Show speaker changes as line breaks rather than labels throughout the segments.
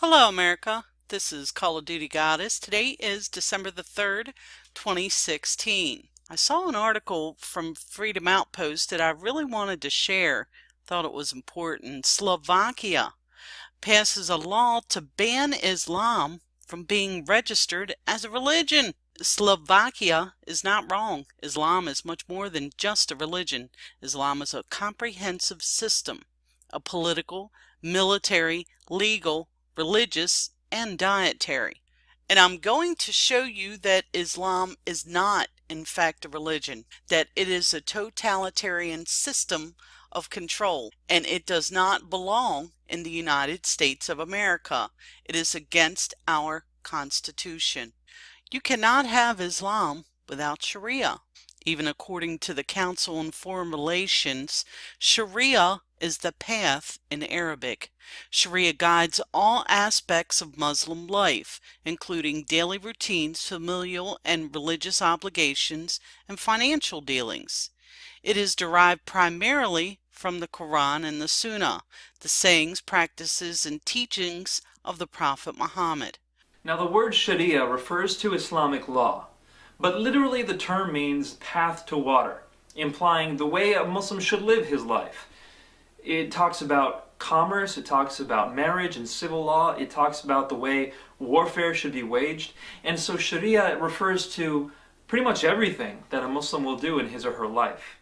Hello, America. This is Call of Duty Goddess. Today is December the 3rd, 2016. I saw an article from Freedom Outpost that I really wanted to share. Thought it was important. Slovakia passes a law to ban Islam from being registered as a religion. Slovakia is not wrong. Islam is much more than just a religion. Islam is a comprehensive system, a political, military, legal, religious, and dietary. And I'm going to show you that Islam is not, in fact, a religion, that it is a totalitarian system of control, and it does not belong in the United States of America. It is against our Constitution. You cannot have Islam without Sharia. Even according to the Council on Foreign Relations, Sharia is the path in Arabic. Sharia guides all aspects of Muslim life, including daily routines, familial and religious obligations, and financial dealings. It is derived primarily from the Quran and the Sunnah, the sayings, practices, and teachings of the Prophet Muhammad.
Now the word Sharia refers to Islamic law, but literally the term means path to water, implying the way a Muslim should live his life. It talks about commerce, it talks about marriage and civil law, it talks about the way warfare should be waged, and so Sharia refers to pretty much everything that a Muslim will do in his or her life.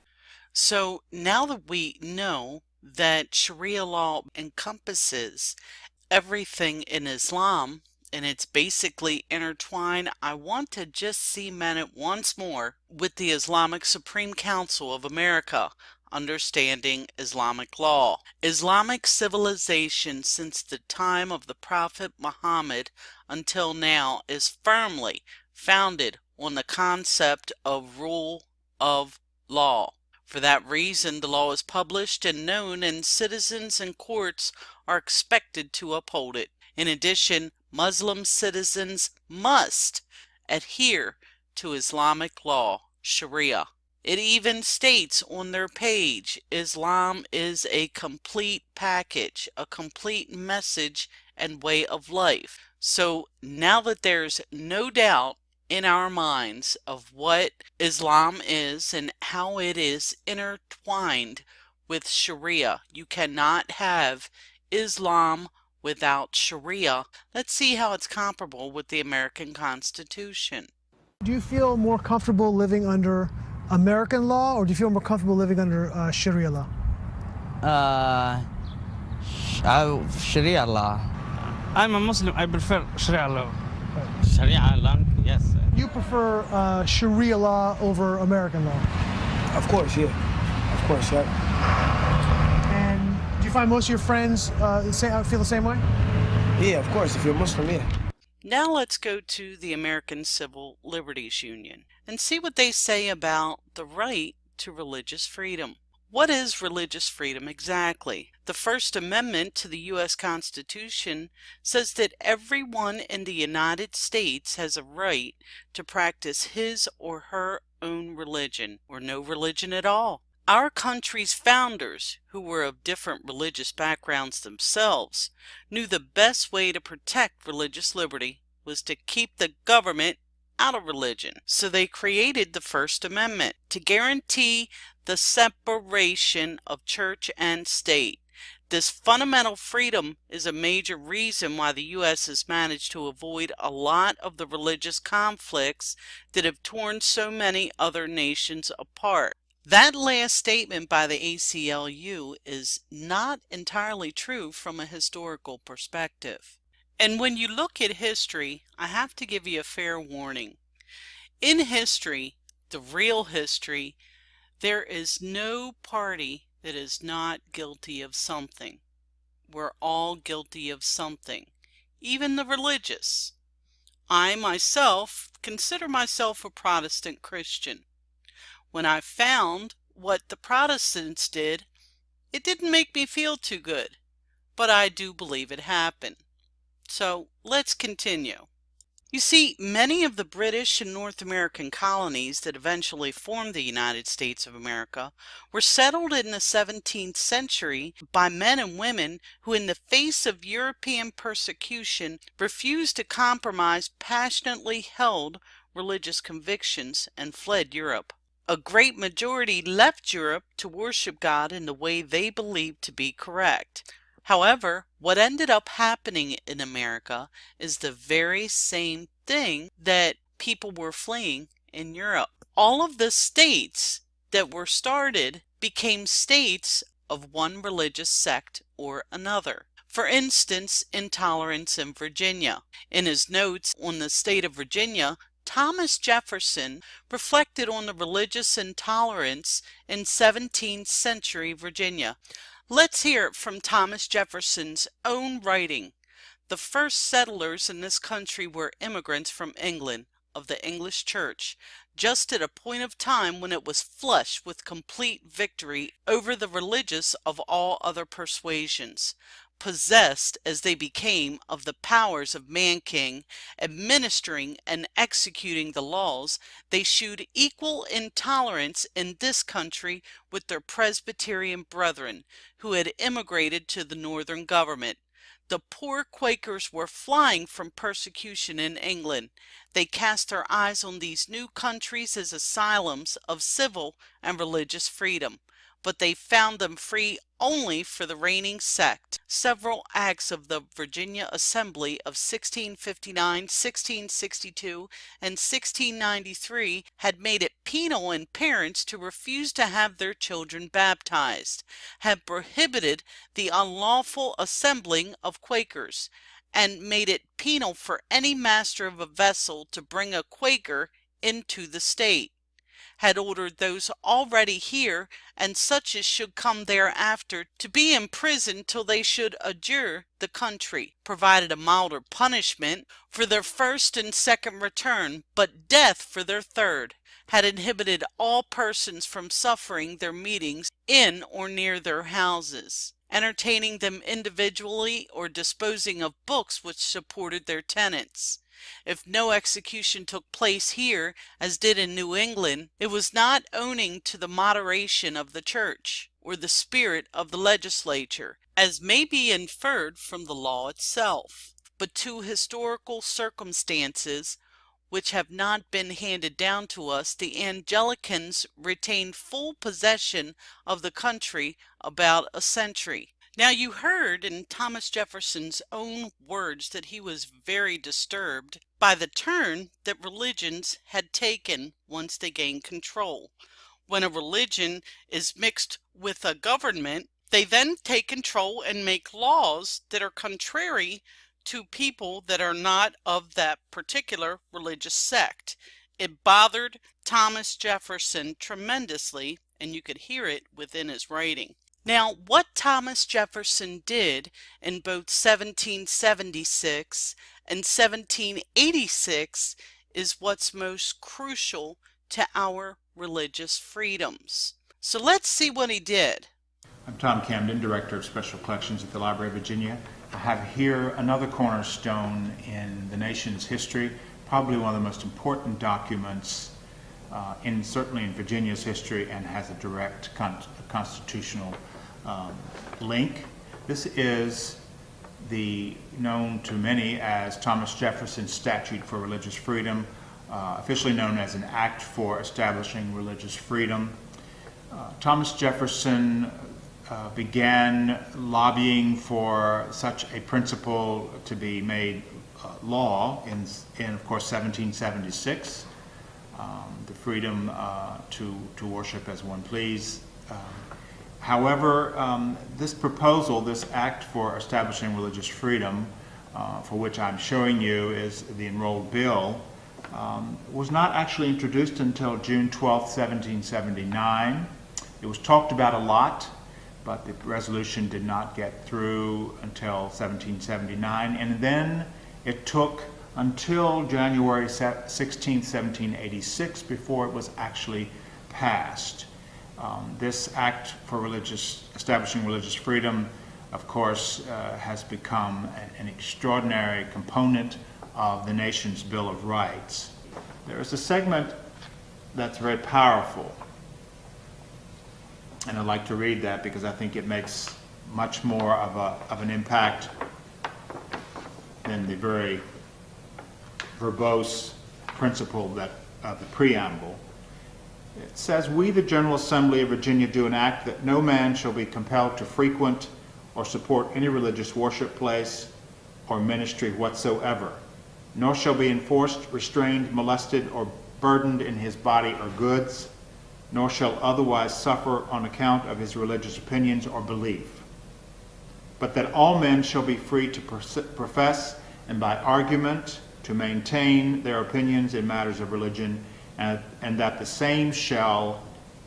So now that we know that Sharia law encompasses everything in Islam, and it's basically intertwined, I want to just cement it once more with the Islamic Supreme Council of America, understanding Islamic law. Islamic civilization since the time of the Prophet Muhammad until now is firmly founded on the concept of rule of law. For that reason, the law is published and known, and citizens and courts are expected to uphold it. In addition, Muslim citizens must adhere to Islamic law, Sharia. It even states on their page, Islam is a complete package, a complete message and way of life. So now that there's no doubt in our minds of what Islam is and how it is intertwined with Sharia, you cannot have Islam without Sharia. Let's see how it's comparable with the American Constitution.
Do you feel more comfortable living under American law, or do you feel more comfortable living under Sharia law?
Sharia law.
I'm a Muslim. I prefer Sharia law.
Sharia law, yes.
You prefer Sharia law over American law?
Of course, yeah. Of course, yeah.
And do you find most of your friends feel the same way?
Yeah, of course, if you're Muslim, yeah.
Now let's go to the American Civil Liberties Union and see what they say about the right to religious freedom. What is religious freedom exactly? The First Amendment to the U.S. Constitution says that everyone in the United States has a right to practice his or her own religion, or no religion at all. Our country's founders, who were of different religious backgrounds themselves, knew the best way to protect religious liberty was to keep the government out of religion. So they created the First Amendment to guarantee the separation of church and state. This fundamental freedom is a major reason why the U.S. has managed to avoid a lot of the religious conflicts that have torn so many other nations apart. That last statement by the ACLU is not entirely true from a historical perspective. And when you look at history, I have to give you a fair warning. In history, the real history, there is no party that is not guilty of something. We're all guilty of something, even the religious. I myself consider myself a Protestant Christian. When I found what the Protestants did, it didn't make me feel too good, but I do believe it happened. So let's continue. You see, many of the British and North American colonies that eventually formed the United States of America were settled in the 17th century by men and women who, in the face of European persecution, refused to compromise passionately held religious convictions and fled Europe. A great majority left Europe to worship God in the way they believed to be correct. However, what ended up happening in America is the very same thing that people were fleeing in Europe. All of the states that were started became states of one religious sect or another. For instance, intolerance in Virginia. In his notes on the state of Virginia, Thomas Jefferson reflected on the religious intolerance in 17th century Virginia. Let's hear it from Thomas Jefferson's own writing. The first settlers in this country were immigrants from England, of the English Church, just at a point of time when it was flush with complete victory over the religious of all other persuasions. Possessed as they became of the powers of man-king, administering and executing the laws, they shewed equal intolerance in this country with their Presbyterian brethren, who had immigrated to the northern government. The poor Quakers were flying from persecution in England. They cast their eyes on these new countries as asylums of civil and religious freedom, but they found them free only for the reigning sect. Several acts of the Virginia Assembly of 1659, 1662, and 1693 had made it penal in parents to refuse to have their children baptized, had prohibited the unlawful assembling of Quakers, and made it penal for any master of a vessel to bring a Quaker into the state, had ordered those already here and such as should come thereafter to be imprisoned till they should adjure the country, provided a milder punishment for their first and second return, but death for their third, had inhibited all persons from suffering their meetings in or near their houses, entertaining them individually, or disposing of books which supported their tenants. If no execution took place here, as did in New England, it was not owing to the moderation of the church, or the spirit of the legislature, as may be inferred from the law itself, but to historical circumstances which have not been handed down to us. The Anglicans retained full possession of the country about a century. Now, you heard in Thomas Jefferson's own words that he was very disturbed by the turn that religions had taken once they gained control. When a religion is mixed with a government, they then take control and make laws that are contrary to people that are not of that particular religious sect. It bothered Thomas Jefferson tremendously, and you could hear it within his writing. Now, what Thomas Jefferson did in both 1776 and 1786 is what's most crucial to our religious freedoms. So let's see what he did.
I'm Tom Camden, Director of Special Collections at the Library of Virginia. I have here another cornerstone in the nation's history, probably one of the most important documents certainly in Virginia's history, and has a direct constitutional link. This is the known to many as Thomas Jefferson's Statute for Religious Freedom, officially known as an Act for Establishing Religious Freedom. Thomas Jefferson began lobbying for such a principle to be made law in of course 1776, the freedom to worship as one please. However, this proposal, this Act for Establishing Religious Freedom, for which I'm showing you is the enrolled bill, was not actually introduced until June 12, 1779. It was talked about a lot, but the resolution did not get through until 1779, and then it took until January 16, 1786 before it was actually passed. This Act for Establishing Religious Freedom, of course, has become an extraordinary component of the nation's Bill of Rights. There is a segment that's very powerful, and I'd like to read that because I think it makes much more of an impact than the very verbose principle of the preamble. It says, "We, the General Assembly of Virginia, do enact that no man shall be compelled to frequent or support any religious worship place or ministry whatsoever, nor shall be enforced, restrained, molested, or burdened in his body or goods, nor shall otherwise suffer on account of his religious opinions or belief. But that all men shall be free to profess and by argument to maintain their opinions in matters of religion, and that the same shall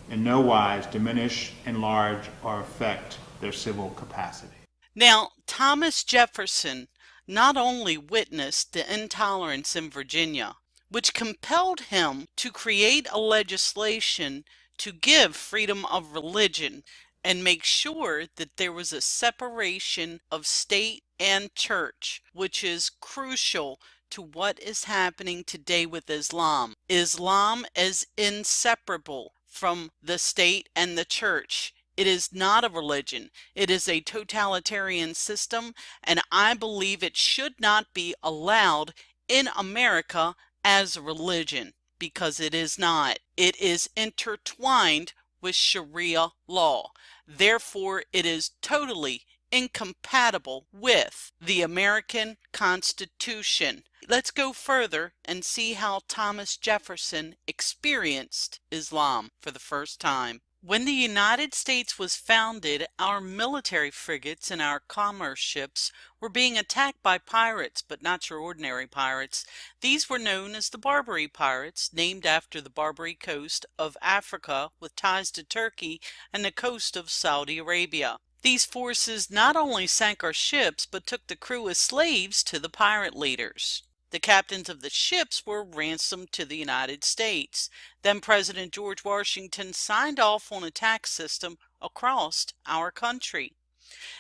in no wise diminish, enlarge, or affect their civil capacity."
Now, Thomas Jefferson not only witnessed the intolerance in Virginia, which compelled him to create a legislation to give freedom of religion and make sure that there was a separation of state and church, which is crucial to what is happening today with Islam. Islam is inseparable from the state and the church. It is not a religion. It is a totalitarian system, and I believe it should not be allowed in America as a religion, because it is not. It is intertwined with Sharia law. Therefore, it is totally incompatible with the American Constitution. Let's go further and see how Thomas Jefferson experienced Islam for the first time. When the United States was founded, our military frigates and our commerce ships were being attacked by pirates, but not your ordinary pirates. These were known as the Barbary pirates, named after the Barbary coast of Africa with ties to Turkey and the coast of Saudi Arabia. These forces not only sank our ships, but took the crew as slaves to the pirate leaders. The captains of the ships were ransomed to the United States. Then President George Washington signed off on a tax system across our country.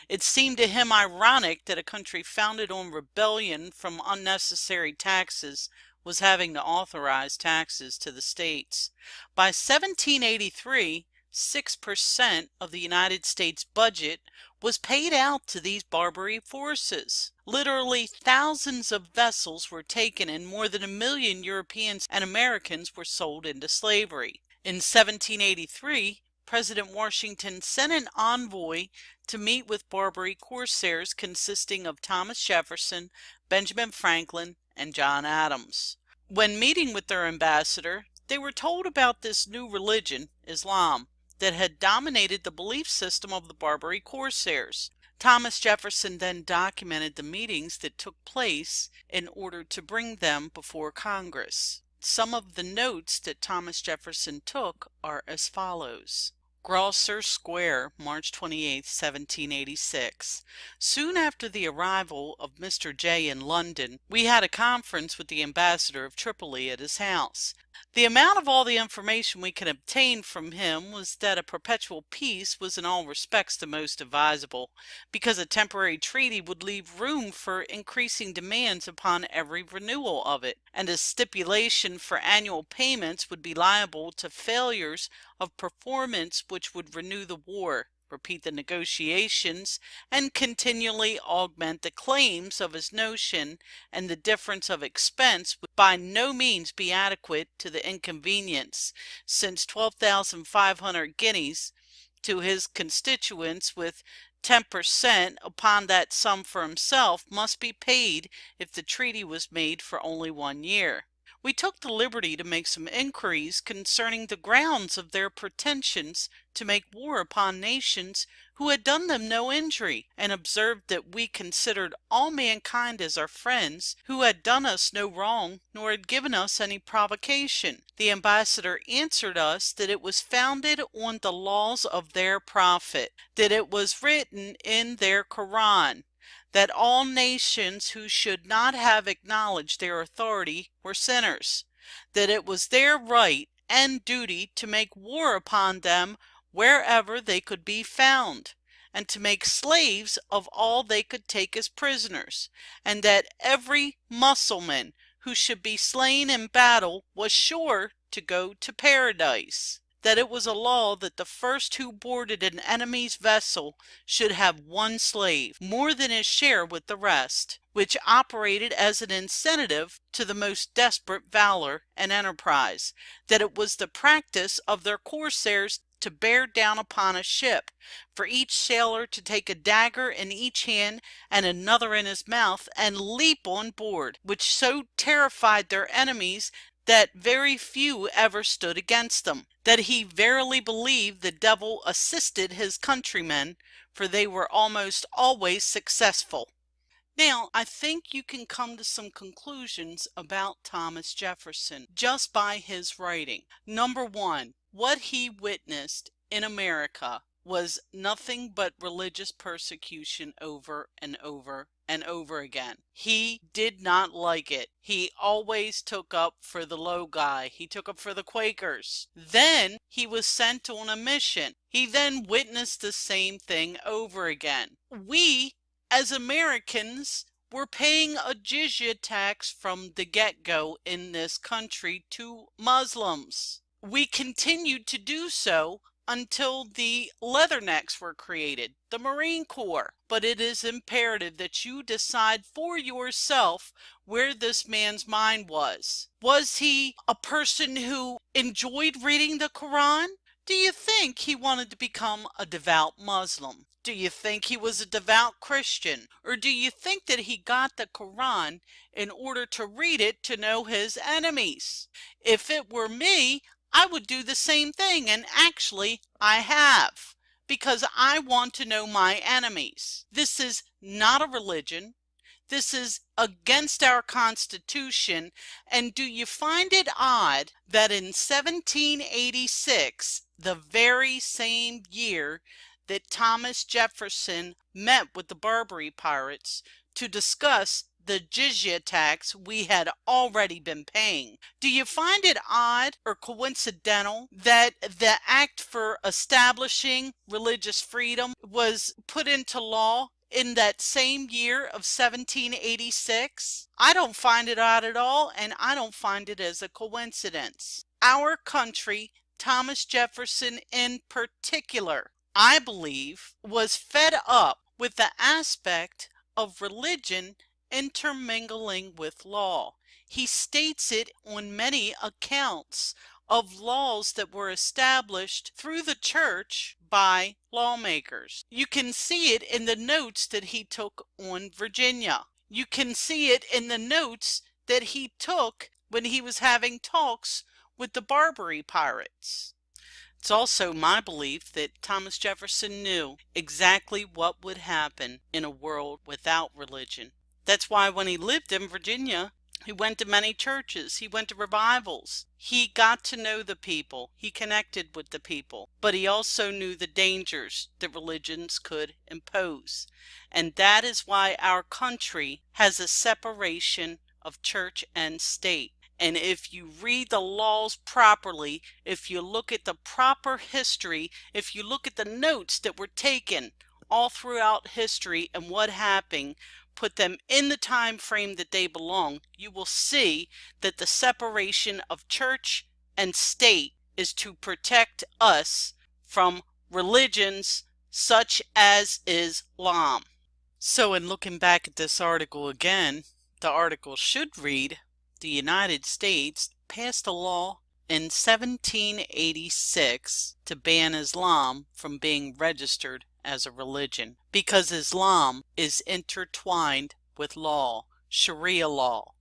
It seemed to him ironic that a country founded on rebellion from unnecessary taxes was having to authorize taxes to the states. By 1783, 6% of the United States budget was paid out to these Barbary forces. Literally thousands of vessels were taken and more than 1 million Europeans and Americans were sold into slavery. In 1783, President Washington sent an envoy to meet with Barbary corsairs consisting of Thomas Jefferson, Benjamin Franklin, and John Adams. When meeting with their ambassador, they were told about this new religion, Islam, that had dominated the belief system of the Barbary corsairs. Thomas Jefferson then documented the meetings that took place in order to bring them before Congress. Some of the notes that Thomas Jefferson took are as follows. Grosvenor Square, March 28, 1786. Soon after the arrival of Mr. J. in London, we had a conference with the ambassador of Tripoli at his house. The amount of all the information we could obtain from him was that a perpetual peace was in all respects the most advisable, because a temporary treaty would leave room for increasing demands upon every renewal of it, and a stipulation for annual payments would be liable to failures of performance which would renew the war, repeat the negotiations, and continually augment the claims of his notion, and the difference of expense would by no means be adequate to the inconvenience, since 12,500 guineas to his constituents with 10% upon that sum for himself must be paid if the treaty was made for only 1 year. We took the liberty to make some inquiries concerning the grounds of their pretensions to make war upon nations who had done them no injury, and observed that we considered all mankind as our friends, who had done us no wrong, nor had given us any provocation. The ambassador answered us that it was founded on the laws of their prophet, that it was written in their Koran, that all nations who should not have acknowledged their authority were sinners, that it was their right and duty to make war upon them wherever they could be found, and to make slaves of all they could take as prisoners, and that every Mussulman who should be slain in battle was sure to go to paradise. That it was a law that the first who boarded an enemy's vessel should have one slave, more than his share with the rest, which operated as an incentive to the most desperate valor and enterprise. That it was the practice of their corsairs to bear down upon a ship, for each sailor to take a dagger in each hand and another in his mouth, and leap on board, which so terrified their enemies that very few ever stood against them. That he verily believed the devil assisted his countrymen, for they were almost always successful. Now, I think you can come to some conclusions about Thomas Jefferson just by his writing. Number one, what he witnessed in America was nothing but religious persecution over and over and over again. He did not like it. He always took up for the low guy. He took up for the Quakers. Then he was sent on a mission. He then witnessed the same thing over again. We, as Americans, were paying a jizya tax from the get-go in this country to Muslims. We continued to do so until the Leathernecks were created, the Marine Corps. But it is imperative that you decide for yourself where this man's mind was. Was he a person who enjoyed reading the Quran? Do you think he wanted to become a devout Muslim? Do you think he was a devout Christian? Or do you think that he got the Quran in order to read it to know his enemies? If it were me, I would do the same thing, and actually I have, because I want to know my enemies. This is not a religion. This is against our Constitution. And do you find it odd that in 1786, the very same year that Thomas Jefferson met with the Barbary pirates to discuss the jizya tax we had already been paying, do you find it odd or coincidental that the act for establishing religious freedom was put into law in that same year of 1786? I don't find it odd at all, and I don't find it as a coincidence. Our country, Thomas Jefferson in particular, I believe, was fed up with the aspect of religion intermingling with law. He states it on many accounts of laws that were established through the church by lawmakers. You can see it in the notes that he took on Virginia. You can see it in the notes that he took when he was having talks with the Barbary pirates. It's also my belief that Thomas Jefferson knew exactly what would happen in a world without religion. That's why when he lived in Virginia, he went to many churches, he went to revivals, he got to know the people, he connected with the people, but he also knew the dangers that religions could impose. And that is why our country has a separation of church and state. And if you read the laws properly, if you look at the proper history, if you look at the notes that were taken all throughout history and what happened, put them in the time frame that they belong, you will see that the separation of church and state is to protect us from religions such as Islam. So in looking back at this article again, the article should read, the United States passed a law in 1786 to ban Islam from being registered as a religion, because Islam is intertwined with law, Sharia law.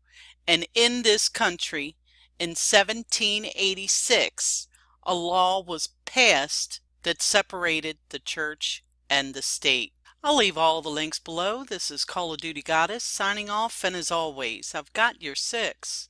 And in this country, in 1786, a law was passed that separated the church and the state. I'll leave all the links below. This is Call of Duty Goddess signing off, and as always, I've got your 6.